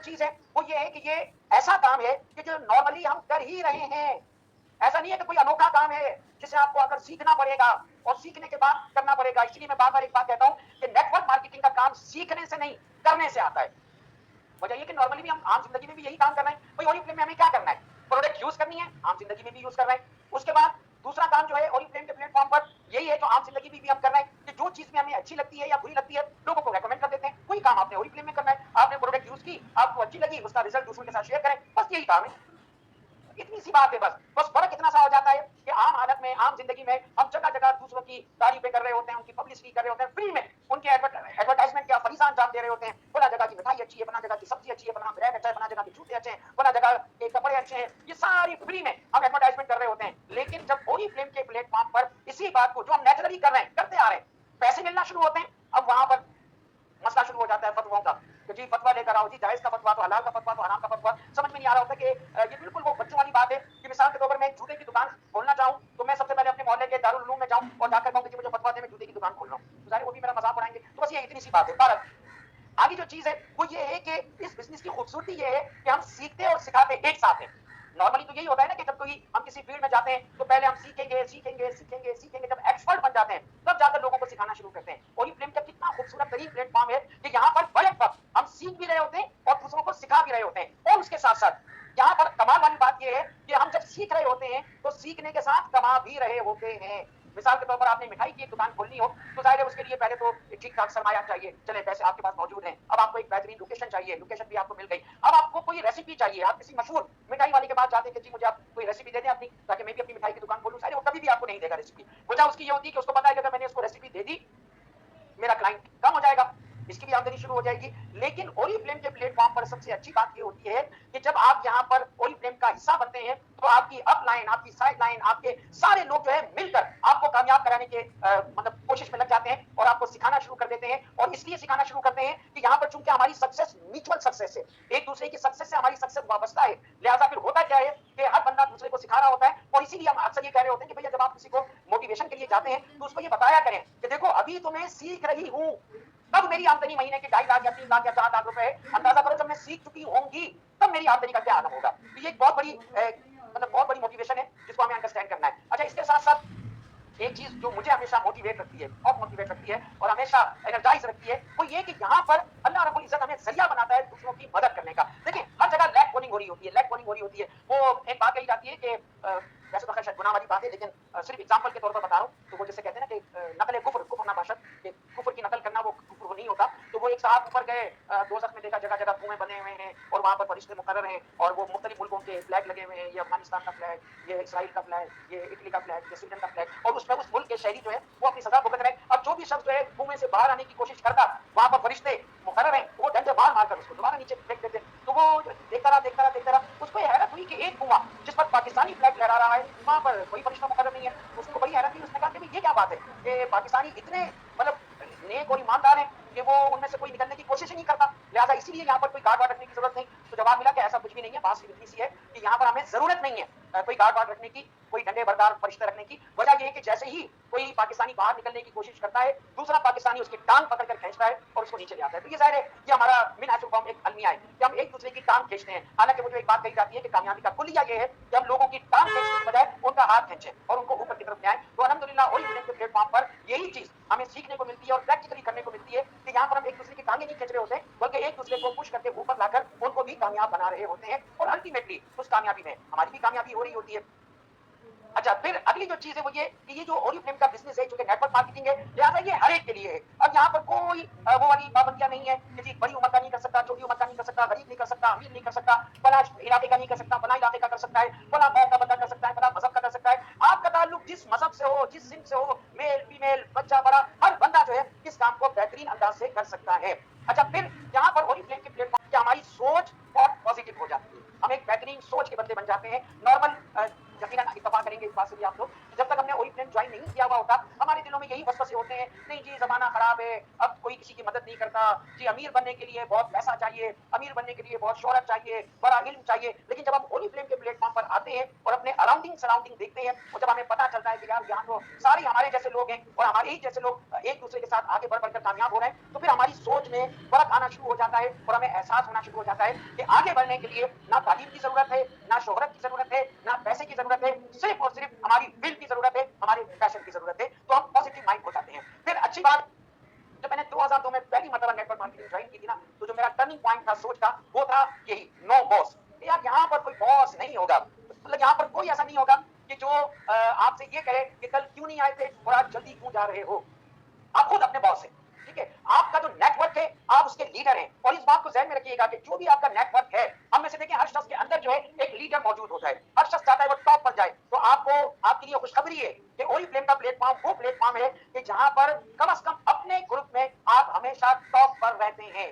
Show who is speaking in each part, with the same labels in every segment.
Speaker 1: चीज है वो ये है कि ये ऐसा काम है कि जो नॉर्मली हम कर ही रहे हैं। ऐसा नहीं है कि कोई अनोखा काम है जिसे आपको अगर सीखना पड़ेगा और सीखने के बाद करना पड़ेगा। इसलिए मैं बार बार एक बात कहता हूं कि नेटवर्क मार्केटिंग का काम सीखने से नहीं करने से आता है। वजह ये कि नॉर्मली भी हम आम जिंदगी में भी यही काम कर रहे हैं। भाई ओरिफ्लेम में हमें क्या करना है, प्रोडक्ट यूज करनी है, आम जिंदगी में भी यूज कर रहे हैं। उसके बाद दूसरा काम जो है ओरिफ्लेम के प्लेटफॉर्म पर यही है जो आम जिंदगी में भी हम कर रहे हैं कि जो चीज में हमें अच्छी लगती है या बुरी लगती है लोगों को रेकमेंड कर देते हैं। कोई काम आपने ओरिफ्लेम में करना है, आपने प्रोडक्ट यूज की, आपको अच्छी लगी, उसका रिजल्ट दूसरों के साथ शेयर करें, बस यही काम है। इतनी सी बात है। बस फर्क इतना सा हो जाता है कि आम हालत में आम जिंदगी में हम जगह जगह दूसरों की तारीफें कर रहे होते हैं, उनकी पब्लिसिटी कर रहे होते हैं, फ्री में उनके एडवर्टाइजमेंट के फरीसा अंजाम दे रहे होते हैं। फला जगह की मिठाई अच्छी है, फला जगह की सब्जी अच्छी है, फला ब्रांड अच्छा है, फला जगह के जूते अच्छे हैं, फला जगह के कपड़े अच्छे हैं, ये सारी फ्री में हम एडवर्टाइजमेंट कर रहे होते हैं। लेकिन जब ओरिफ्लेम के प्लेटफॉर्म पर इसी बात को जो हम नेचुरली कर रहे हैं करते आ रहे हैं, पैसे मिलना शुरू होते हैं, अब वहां पर मसला शुरू हो जाता है फतवाओं का कि जी फतवा लेकर आओ, जी जायज का फतवा तो हलाल का फतवा तो हराम का फतवा। समझ में नहीं आ रहा होता कि ये बिल्कुल वो बच्चों वाली बात है कि मिसाल के तौर पर मैं जूते की दुकान खोलना चाहूं तो मैं सबसे पहले अपने मोहल्ले के दारुल उलूम में जाऊं और जाकर कहूं कि मुझे फतवा दे, मैं जूते की दुकान खोल रहा हूं, तो जाहिर वो भी मेरा मजाक उड़ाएंगे। तो बस ये इतनी सी बात है। भारत आगे जो चीज है वो ये है कि इस बिजनेस की खूबसूरती ये है कि हम सीखते और सिखाते एक साथ हैं। नॉर्मली तो यही होता है ना कि जब कोई हम किसी फील्ड में जाते हैं तो पहले हम सीखेंगे सीखेंगे सीखेंगे सीखेंगे, जब एक्सपर्ट बन जाते हैं तब जाकर लोगों को सिखाना शुरू करते हैं। ओरिफ्लेम का कितना खूबसूरत तरीन प्लेटफॉर्म है कि यहाँ पर बड़े वक्त हम सीख भी रहे होते हैं और दूसरों को सिखा भी रहे होते हैं। और उसके साथ साथ यहाँ पर कमाल वाली बात यह है कि हम जब सीख रहे होते हैं तो सीखने के साथ कमा भी रहे होते हैं। मिसाल के तौर पर आपने मिठाई की एक दुकान खोलनी हो तो जाहिर है उसके लिए पहले तो ठीक ठाक सरमाया चाहिए, चले पैसे आपके पास मौजूद हैं। अब आपको एक बेहतरीन लोकेशन चाहिए, लोकेशन भी आपको मिल गई। अब आपको कोई रेसिपी चाहिए, आप किसी मशहूर मिठाई वाले के पास जाते हैं कि जी मुझे आप कोई रेसिपी दे दें अपनी, ताकि मैं भी अपनी मिठाई की दुकान खोलूं। सारे वो कभी भी आपको नहीं देगा रेसिपी। वजह उसकी ये होती है कि उसको पता है कि अगर मैंने उसको रेसिपी दे दी मेरा क्लाइंट कम हो जाएगा, इसकी भी आमदनी शुरू हो जाएगी। लेकिन ओरिफ्लेम के प्लेटफॉर्म पर सबसे अच्छी बात ये होती है कि जब आप यहाँ पर ओरिफ्लेम का हिस्सा बनते हैं तो आपकी अपलाइन, आपकी साइड लाइन, आपके सारे लोग जो है मिलकर आपको कामयाब कराने के मतलब कोशिश में लग जाते हैं और आपको सिखाना शुरू कर देते हैं। और इसलिए सिखाना शुरू करते हैं कि यहाँ पर चूंकि हमारी सक्सेस म्यूचुअल सक्सेस है, एक दूसरे की सक्सेस से हमारी सक्सेस वाबस्ता है, लिहाजा फिर होता क्या है कि हर बंदा दूसरे को सिखा रहा होता है। और इसीलिए हम अक्सर ये कह रहे होते हैं कि भैया जब आप किसी को मोटिवेशन के लिए जाते हैं तो उसको ये बताया करें कि देखो अभी तो मैं सीख रही हूँ, तब मेरी आमदनी महीने की 2.5 लाख या 3 लाख या 4 लाख रुपए है, अंदाजा करो जब मैं सीख चुकी होंगी तब मेरी आमदनी का क्या आलम होगा। तो ये एक बहुत बड़ी मतलब बहुत बड़ी मोटिवेशन है जिसको हमें अंडरस्टैंड करना है। अच्छा, इसके साथ साथ एक चीज जो मुझे हमेशा मोटिवेट रखती है, बहुत मोटिवेट रखती है और हमेशा एनर्जाइज रखती है, वो ये कि यहाँ पर अल्लाह रब्बुल इज्जत हमें जरिया बनाता है दूसरों की मदद करने का। देखिए हर जगह लैग कॉलिंग हो रही होती है, लैग कॉलिंग हो रही होती है। वो एक बात कही जाती है कि वैसे तो खैर गुनाह वाली बात है, लेकिन सिर्फ एग्जांपल के तौर पर बता रहा हूँ। तो वो जैसे कहते हैं ना कि नकल कुफ्र, कुफ्र ना बाशत, कि कुफ्र की नकल करना वो कुफ्र नहीं होता। तो वो एक साहब ऊपर गए, दोजख में देखा जगह जगह कुएं बने हुए हैं और वहां पर फरिश्ते मुकर्रर हैं और वो मुख्तलिफ मुल्कों के फ्लैग लगे हुए हैं, ये अफगानिस्तान का फ्लैग, ये इसराइल का फ्लैग, ये इटली का फ्लैग, ये स्वीडन का फ्लैग, और उसमें उस मुल्क के शहरी जो है वो अपनी सजा भुगत रहे। अब जो भी शख्स जो है कुएं से बाहर आने की कोशिश करता, वहां पर फरिश्ते मुकर्रर हैं, वो डंडे मार मार कर उसको दोबारा नीचे फेंक देते। तो वो देखता रहा देखता रहा देखता रहा, उसको हैरत हुई कि एक कुआं जिस पर पाकिस्तानी फ्लैग लहरा रहा है वहां पर कोई फरिश्ता मुकर्रर नहीं है। उसको बड़ी हैरत हुई। उसने कहा कि ये क्या बात है कि पाकिस्तानी इतने मतलब नेक और ईमानदार हैं कि वो उनमें से कोई निकलने की कोशिश ही नहीं करता, लिहाजा इसीलिए यहाँ पर कोई गार्ड वार्ड रखने की जरूरत नहीं। तो जवाब मिला कि ऐसा कुछ भी नहीं है, बात सिर्फ इतनी सी है कि यहाँ पर हमें जरूरत नहीं है कोई गार्ड वार्ड रखने की, कोई डंडे बरदार फरिश्ते रखने की। वजह यह है कि जैसे ही कोई पाकिस्तानी बाहर निकलने की कोशिश करता है, दूसरा पाकिस्तानी उसकी टांग पकड़कर खींचता है और उसको नीचे ले आता है। तो ये जाहिर है ये हमारा मिन हैसुल कौम एक अलमिया है कि हम एक दूसरे की टांग खींचते हैं। हालांकि वो जो एक बात कही जाती है कि कामयाबी का कुलिया ये है कि हम लोगों की टांग खींचने की बजाय उनका हाथ खींचे और उनको ऊपर की तरफ ले आए। तो अल्हम्दुलिल्लाह ओरिफ्लेम के प्लेटफॉर्म पर यही चीज हमें सीखने को मिलती है और प्रैक्टिकली करने को मिलती है कि यहाँ पर हम एक दूसरे की टांगे नहीं खींच रहे होते हैं, बल्कि एक दूसरे को पुश करके ऊपर लाकर उनको भी कामयाब बना रहे होते हैं और अल्टीमेटली उस कामयाबी में हमारी भी कामयाबी हो रही होती है। अच्छा, फिर अगली जो चीज है वो ये कि ये जो ओरिफ्लेम का बिजनेस है जो कि नेटवर्क मार्केटिंग है, लिहाजा ये हर एक के लिए है। अब यहाँ पर कोई वो वाली पाबंदियां नहीं है कि जी बड़ी उम्र का नहीं कर सकता, छोटी उम्र का नहीं कर सकता, गरीब नहीं कर सकता, अमीर नहीं कर सकता, फला इलाके का नहीं कर सकता, फला इलाके का कर सकता है, फला कौम का बंदा कर सकता है, फला मजहब का कर सकता है। आपका ताल्लुक जिस मजहब से हो, जिस सिंध से हो, मेल फीमेल बच्चा बड़ा, हर बंदा जो है इस काम को बेहतरीन अंदाज से कर सकता है। अच्छा, फिर यहाँ पर ओरिफ्लेम के प्लेटफॉर्म की हमारी सोच बहुत पॉजिटिव हो जाती है, हम एक बेहतरीन सोच के बंदे बन जाते हैं। नॉर्मल यकीनन इत्तेफाक करेंगे इस बात से भी आप लोग, जब तक हमने ओरिफ्लेम ज्वाइन नहीं किया हुआ होता हमारे दिलों में यही वसवसे होते हैं, नहीं जी जमाना खराब है, अब कोई किसी की मदद नहीं करता। जी, अमीर बनने के लिए बहुत पैसा चाहिए, अमीर बनने के लिए बहुत शोहरत चाहिए, बड़ा इल्म चाहिए। लेकिन जब हम ओरिफ्लेम के प्लेटफॉर्म पर आते हैं और अपने अराउंडिंग सराउंडिंग देखते हैं और जब हमें पता चलता है कि यार यहाँ तो सारे हमारे जैसे लोग हैं और हमारे ही जैसे लोग एक दूसरे के साथ आगे बढ़ बढ़कर कामयाब हो रहे हैं, तो फिर हमारी सोच में फर्क आना शुरू हो जाता है और हमें एहसास होना शुरू हो जाता है कि आगे बढ़ने के लिए ना तालीम की जरूरत है, ना शोहरत की जरूरत है, ना पैसे की जरूरत है, सिर्फ और सिर्फ हमारी विल की जरूरत है, हमारे पैशन की जरूरत है। तो हम पॉजिटिव माइंड हो जाते हैं। फिर अच्छी बात, जब मैंने 2002 में पहली मरतबा नेटवर्क मार्केटिंग ज्वाइन की थी ना, तो जो मेरा टर्निंग पॉइंट था, सोच का, वो था यही, नो बॉस। यार यहाँ पर कोई बॉस नहीं होगा, मतलब यहाँ पर कोई ऐसा नहीं होगा कि जो आपसे ये कहे कि कल क्यों नहीं आए थे और आज जल्दी क्यों जा रहे हो। आप खुद अपने बॉस हैं, ठीक है। आपका जो नेटवर्क है, आप उसके लीडर हैं। और इस बात को ध्यान में रखिएगा कि जो भी आपका नेटवर्क है, हम में से देखें, हर शख्स के अंदर जो है एक लीडर मौजूद होता है। हर शख्स चाहता है वो टॉप पर जाए। तो आपको, आपके लिए खुशखबरी है कि ओरिफ्लेम का प्लेटफॉर्म वो प्लेटफॉर्म है कि जहां पर कम से कम अपने ग्रुप में आप हमेशा टॉप पर रहते हैं।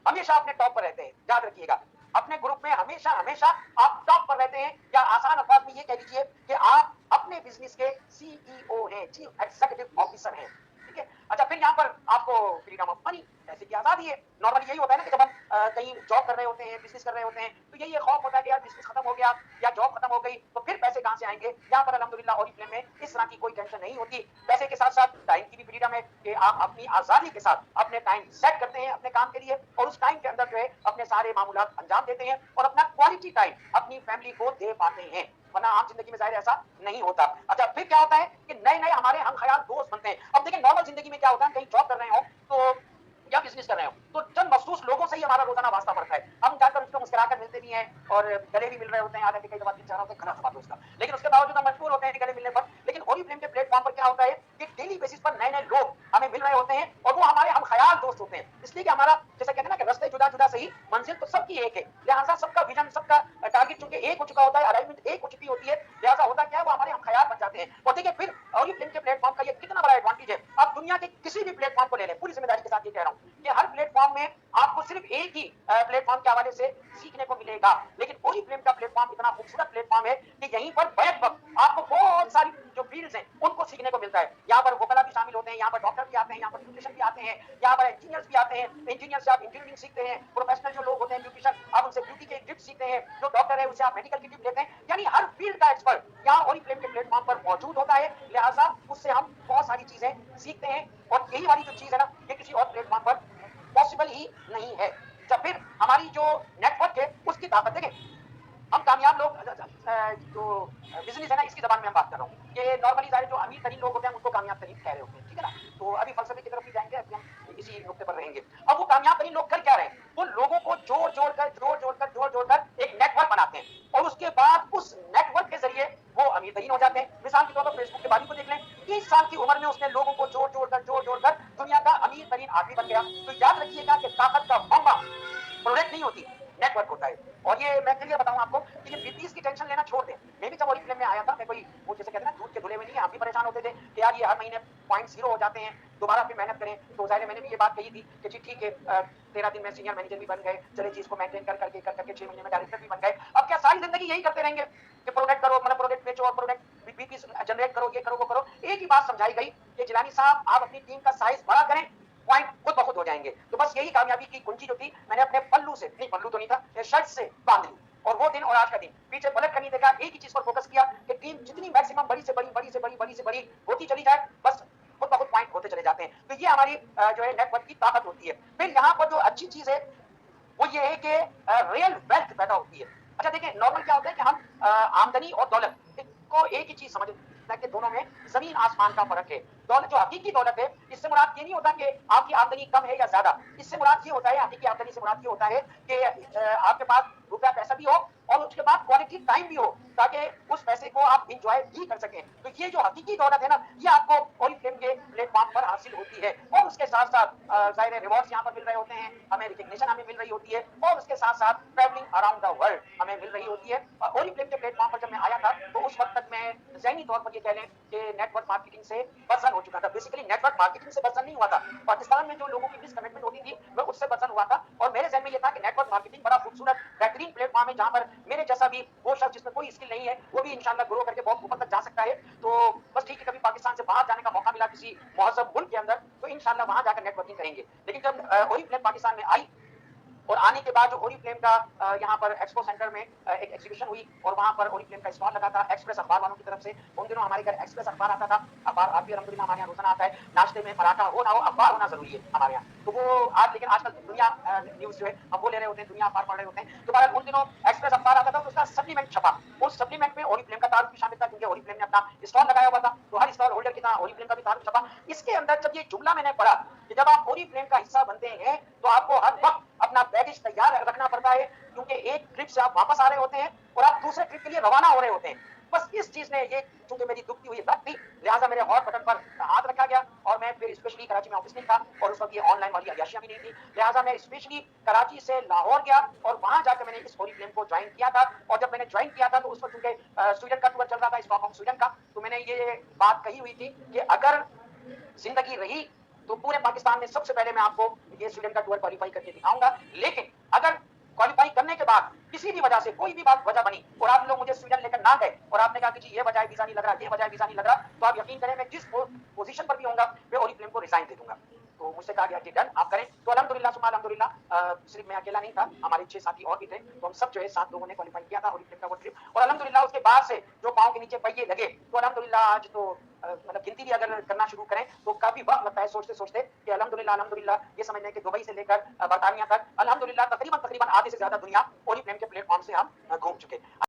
Speaker 1: हमेशा अपने टॉप पर रहते हैं, याद रखिएगा। अपने ग्रुप में हमेशा हमेशा आप टॉप पर रहते हैं, या आसान अल्फाज में ये कह लीजिए कि आप अपने बिजनेस के सीईओ हैं, चीफ एग्जीक्यूटिव ऑफिसर हैं, ठीक है। अच्छा, फिर यहाँ पर आपको फ्रीडम ऑफ मनी, पैसे की आजादी है। नॉर्मली यही होता है ना कि जब हम कहीं जॉब कर रहे होते हैं, बिजनेस कर रहे होते हैं, तो यही खौफ होता है कि यार बिजनेस खत्म हो गया या जॉब खत्म हो गई तो फिर पैसे कहां से आएंगे। यहाँ पर अल्हम्दुलिल्लाह ओरिफ्लेम में इस तरह की कोई टेंशन नहीं होती। पैसे के साथ साथ टाइम की भी फ्रीडम है कि आप अपनी आजादी के साथ अपने टाइम सेट करते हैं अपने काम के लिए, और उस टाइम के अंदर जो है अपने सारे मामूलात अंजाम देते हैं और अपना क्वालिटी टाइम अपनी फैमिली को दे पाते हैं, वरना आम जिंदगी में जाहिर ऐसा नहीं होता। अच्छा, फिर क्या होता है कि नए नए हमारे हम ख्याल दोस्त बनते हैं। अब देखिए, नॉर्मल जिंदगी में क्या होता है, कहीं जॉब कर रहे हो तो या बिजनेस कर रहे हो तो चंद मखसूस लोगों से ही हमारा रोजाना वास्ता पड़ता है। हम जाकर उसको मुस्कुराकर मिलते भी हैं और गले भी मिल रहे होते हैं, हालांकि कई दफा 3-4 होते हैं, खराब बात है उसका, लेकिन उसके बावजूद हम मजबूर होते हैं गले मिलने पर। लेकिन ओरिफ्लेम के प्लेटफॉर्म पर क्या होता है कि डेली बेसिस पर नए नए लोग हमें मिल रहे होते हैं और वो हमारे हम ख्याल दोस्त होते हैं। इसलिए कि हमारा, जैसा कहते हैं ना कि रास्ते जुदा जुदा सही, मंजिल तो सबकी एक है। लिहाजा सबका विजन, सबका टारगेट चूंकि एक हो चुका होता है, अलाइनमेंट एक हो चुकी होती है, लिहाजा होता क्या है, वो हमारे हम ख्याल बन जाते हैं। और देखिए, फिर ओरिफ्लेम के प्लेटफॉर्म का ये कितना बड़ा एडवांटेज है। आप दुनिया के किसी भी प्लेटफॉर्म को ले लें, पूरी जिम्मेदारी के साथ ये कह रहा हूं कि हर प्लेटफॉर्म में आपको सिर्फ एक ही प्लेटफॉर्म के हवाले से सीखने को मिलेगा, लेकिन ओरिफ्लेम का प्लेटफॉर्म इतना खूबसूरत प्लेटफॉर्म है कि यहीं पर बैक वक्त आपको बहुत सारी जो फील्ड्स हैं उनको सीखने को मिलता है। यहाँ पर वोकला भी शामिल होते हैं, यहाँ पर डॉक्टर भी आते हैं, यहाँ पर न्यूट्रिशन भी आते हैं, यहाँ पर इंजीनियर्स भी आते हैं। इंजीनियर से आप इंजीनियरिंग सीखते हैं, प्रोफेशनल जो लोग होते हैं ब्यूटिशियन, आप उनसे ब्यूटी के टिप्स सीखते हैं, जो डॉक्टर है उससे आप मेडिकल की टिप लेते हैं। यानी हर फील्ड का एक्सपर्ट यहाँ ओरिफ्लेम के प्लेटफॉर्म पर मौजूद होता है, लिहाजा उससे हम बहुत सारी चीजें सीखते हैं। और यही वाली जो चीज है ना, ये किसी और प्लेटफॉर्म पर पॉसिबल ही नहीं है। जब फिर हमारी जो नेटवर्क है उसकी ताकत देखें, हम कामयाब लोग जो बिजनेस है ना, इसकी जबान में हम बात कर रहा हूँ कि नॉर्मली सारे जो अमीर तरीन लोग होते हैं उनको कामयाब तरीन कह रहे होते हैं, ठीक है ना। तो अभी फलसफे की तरफ भी जाएंगे, अभी हम इसी नुक्ते पर रहेंगे। अब वो कामयाब तरीन लोग कर क्या रहे हैं, वो लोगों को जोड़ जोड़ कर एक नेटवर्क बनाते हैं और उसके बाद उस नेटवर्क के जरिए वो अमीर तरीन हो जाते हैं। मिसाल के तौर पर फेसबुक के बारे को देख लें, 30 साल की उम्र में उसने लोगों को जोड़ जोड़ कर दुनिया का अमीर तरीन आदमी बन गया। तो याद रखिएगा कि ताकत का बम्बा प्रोडक्ट नहीं होती, नेटवर्क होता है। और ये मैं क्लियर बताऊं आपको कि ये बीपीएस की टेंशन लेना छोड़ दें। मैं भी जब ओरिफ्लेम में आया था, मैं कोई वो जैसे कहते हैं ना दूध के धुले में नहीं, हम भी परेशान होते थे कि यार ये हर महीने पॉइंट जीरो हो जाते हैं, दोबारा फिर मेहनत करें। तो जाहिर है मैंने भी ये बात कही थी कि जी ठीक है, 13 दिन में सीनियर मैनेजर भी बन गए, चले चीज को मेंटेन कर करके 6 महीने में डायरेक्टर भी बन गए। अब क्या सारी जिंदगी यही करते रहेंगे कि प्रोडक्ट करो, मतलब प्रोडक्ट बेचो और प्रोडक्ट बीपीएस जनरेट करो, ये करो वो करो। एक ही बात समझाई गई कि जिलानी साहब, आप अपनी टीम का साइज बड़ा करें, पॉइंट खुद ब खुद हो जाएंगे। तो बस यही कामयाबी की कुंजी जो थी, मैंने अपने पल्लू से, नहीं पल्लू तो नहीं था, शर्ट से बांध ली। और वो दिन और आज का दिन पीछे पलट कर नहीं देखा, एक ही चीज पर फोकस किया कि टीम जितनी मैक्सिमम बड़ी से बड़ी होती चली जाए, बस खुद ब खुद पॉइंट होते चले जाते हैं। तो ये हमारी जो है नेटवर्क की ताकत होती है। फिर यहाँ पर जो अच्छी चीज है वो ये है कि रियल वेल्थ पैदा होती है। अच्छा देखिए, नॉर्मल क्या होता है कि हम आमदनी और दौलत को एक ही चीज समझते हैं कि दोनों में जमीन आसमान का फर्क है। दौलत, जो हकीकी दौलत है, इससे मुराद ये नहीं होता कि आपकी आमदनी कम है या ज्यादा। इससे मुराद ये होता है, हकीकी आमदनी से मुराद ये होता है कि आपके पास रुपया पैसा भी हो और उसके बाद क्वालिटी टाइम भी हो, ताकि उस पैसे को आप इंजॉय भी कर सकें। तो ये जो हकीकी दौलत है ना, ये आपको ओरिफ्लेम के प्लेटफॉर्म पर हासिल होती है। और उसके साथ साथ जाहिर है रिवॉर्ड्स यहाँ पर मिल रहे होते हैं, हमें रिकग्निशन हमें मिल रही होती है, और उसके साथ साथ ट्रैवलिंग अराउंड द वर्ल्ड हमें मिल रही होती है। ओरिफ्लेम के प्लेटफॉर्म पर जब मैं आया था तो उस वक्त तक मैं ज़हनी तौर पर ये कह लें कि नेटवर्क मार्केटिंग से बर्सन हो चुका था। बेसिकली नेटवर्क मार्केटिंग से बर्सन नहीं हुआ था, पाकिस्तान में जो लोगों की मिसकमिटमेंट होती थी मैं उससे बर्सन हुआ था। और मेरे जहन में ये था कि नेटवर्क मार्केटिंग बड़ा खूबसूरत बेहतरीन प्लेटफॉर्म है, जहां पर मेरे जैसा भी वो शख्स जिसमें कोई स्किल नहीं है वो भी इंशाल्लाह ग्रो करके बहुत ऊपर तक जा सकता है। तो बस ठीक है, कभी पाकिस्तान से बाहर जाने का मौका मिला किसी मुहज़्ज़ब मुल्क के अंदर, तो इंशाल्लाह वहां जाकर नेटवर्किंग करेंगे। लेकिन जब ओरिफ्लेम पाकिस्तान में आई और आने के बाद जो ओरिफ्लेम का यहाँ पर एक्सपो सेंटर में एक एग्जीबिशन हुई और वहां पर ओरिफ्लेम का स्टॉल लगा था एक्सप्रेस अखबार वालों की तरफ से। उन दिनों हमारे घर एक्सप्रेस अखबार आता था। अखबार आप भी अलहमदुलिल्लाह हमारे यहाँ रोजाना आता है। नाश्ते में पराठा हो ना हो अखबार होना जरूरी है हमारे यहाँ। तो वो आज लेकिन आजकल दुनिया न्यूज जो है हम वो ले रहे होते हैं, दुनिया अखबार पढ़ रहे होते हैं। तो बहरहाल उन दिनों एक्सप्रेस अखबार आता था तो उसका सप्लीमेंट छपा। उस सप्लीमेंट में ओरिफ्लेम का तारुफ भी शामिल था क्योंकि ओरिफ्लेम ने अपना स्टॉल लगाया हुआ था। तो हर स्टॉल होल्डर की तरह ओरिफ्लेम का भी तारुफ छपा। इसके अंदर जब ये जुमला मैंने पढ़ा कि जब आप ओरिफ्लेम का हिस्सा बनते हैं तो आपको हर वक्त अपना बैगेज तैयार रखना पड़ता है क्योंकि एक ट्रिप से आप वापस आ रहे होते हैं और आप दूसरे ट्रिप के लिए रवाना हो रहे होते हैं। बस इस चीज ने ये चूंकि मेरी दुखती हुई रख थी लिहाजा मेरे हॉट बटन पर हाथ रखा गया और मैं फिर स्पेशली कराची में ऑफिस नहीं था और उस वक्त ये ऑनलाइन वाली अयाशियां भी नहीं थी। लिहाजा मैं स्पेशली कराची से लाहौर गया और वहां जाकर मैंने इस ओरिफ्लेम को ज्वाइन किया था। और जब मैंने ज्वाइन किया था तो उस वक्त चूंकि स्वीडन का टूर चल रहा था, स्टॉकहोम स्वीडन का, तो मैंने ये बात कही हुई थी कि अगर जिंदगी रही तो पूरे पाकिस्तान में सबसे पहले मैं आपको ये स्वीडन का टूर क्वालिफाई करके दिखाऊंगा। लेकिन अगर क्वालिफाई करने के बाद किसी भी वजह से कोई भी बात वजह बनी और आप लोग मुझे स्वीडन लेकर ना गए और आपने कहा कि जी ये वजह वीजा नहीं लग रहा, ये वजह वीजा नहीं लग रहा, तो आप यकीन करें मैं जिस पोजीशन पर भी होऊंगा मैं ओरिफ्लेम को रिजाइन दे दूंगा। तो मुझसे कहा गया कि डन आप करें। तो अल्हम्दुलिल्लाह सुमा अल्हम्दुलिल्लाह सिर्फ मैं अकेला नहीं था, हमारे 6 साथी और भी थे। तो हम सब जो है 7 लोगों ने क्वालिफाई किया था ओरिफ्लेम का वो ट्रिप। और अल्हम्दुलिल्लाह उसके बाद से जो पाँव के नीचे पहिए लगे तो अल्हम्दुलिल्लाह आज तो मतलब गिनती भी अगर करना शुरू करें तो काफी वक्त लगता है सोचते सोचते कि अल्हम्दुलिल्लाह अल्हम्दुलिल्लाह ये समझने कि दुबई से लेकर बरतानिया तक अल्हम्दुलिल्लाह तकरीबन तकरीबन आधे से ज्यादा दुनिया ओरिफ्लेम के प्लेटफॉर्म से हम